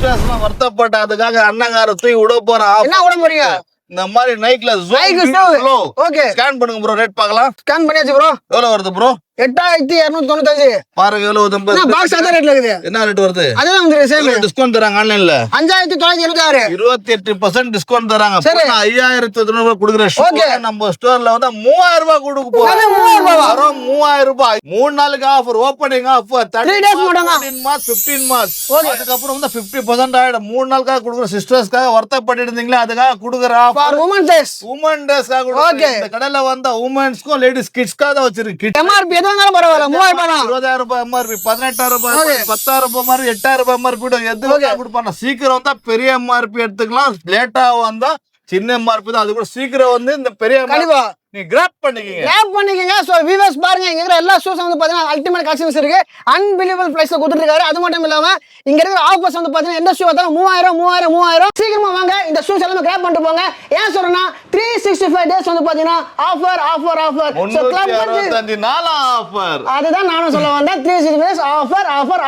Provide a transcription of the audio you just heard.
சிஸ்டர்ஸ்லாம் வருத்தப்பட்ட அதுக்காக அண்ணங்கார தூக்கி விட போறான். என்ன விட போறீங்க? இந்த மாதிரி நைக்ல ஓகே ஸ்கேன் பண்ணுங்க ப்ரோ. ரேட் பார்க்கலாம். ஸ்கேன் பண்ணியாச்சு ப்ரோ. எவ்வளவு வருது ப்ரோ? 8295 பாருங்க எவ்வளவு பாக்ஸ் அந்த ரேட்ல இருக்குது. என்ன ரேட் வருது? அதுதான் வந்து சேம் டிஸ்கவுண்ட் தராங்க ஆன்லைன்ல 5976 28% டிஸ்கவுண்ட் தராங்க. சரி. 5900 கொடுக்குற ஷூ நம்ம ஸ்டோர்ல வந்து 3000 ரூபாய் கொடுக்க போறோம். 3000 ரூபாய் 3 நாளுக்கு ஆஃபர். ஓபனிங் ஆஃபர் 3 days மட்டும் தான். 15 மார்ச் அதுக்கப்புறம் வந்து 50% ஆயிடும். 3 நாளுக்காக கொடுக்குற சிஸ்டர்ஸ்க்காக வருத்தப்பட்டு இருந்தீங்களா அதுக்காக கொடுக்குற ஆஃபர். உமன் டேஸ்க்காக கொடுக்குற. இந்த கடையில வந்த உமன்ஸ்க்கும் லேடிஸ் கிட்ஸ்க்காக தான் வச்சிருக்கு. எம்ஆர்பி எதுவாங்க பரவாயில்ல 3000 தான். 20000 ரூபாய் எம்ஆர்பி, 18000 ரூபாய், 10000 ரூபாய் மாதிரி 8000 ரூபாய் எம்ஆர்பி எதுவும் கொடுப்பாங்க. சீக்கிரம் வந்தா பெரிய எம்ஆர்பி எடுத்துக்கலாம். லேட்டா வந்தா சின்ன எம்ஆர்பி தான். அது கூட சீக்கிரம் வந்து இந்த பெரிய கண்டிப்பா நீ கிராப் பண்ணிக்கங்க. சோ வியூவர்ஸ் பாருங்க, இங்க இருக்கிற எல்லா ஷூஸ் வந்து பாத்தீங்கன்னா அல்டிமேட் கலெக்ஷன்ஸ் இருக்கு. அன்பிலீவபிள் பிரைஸ்ல கொடுத்துட்டு இருக்காரு. அது மட்டும் இல்லாம இங்க இருக்கிற ஆஃபர்ஸ் வந்து பாத்தீங்கன்னா எந்த ஷூ பார்த்தாலும் 3000. சீக்கிரமா வாங்க, இந்த ஷூஸ் எல்லாமே கிராப் பண்ணிட்டு போங்க. ஏன் சொல்றேன்னா 365 டேஸ் வந்து பாத்தீங்கன்னா ஆஃபர். சோ கிளப் 365 நாள் ஆஃபர். அதுதான் நானும் சொல்ல வந்தேன். 365 டேஸ் ஆஃபர்.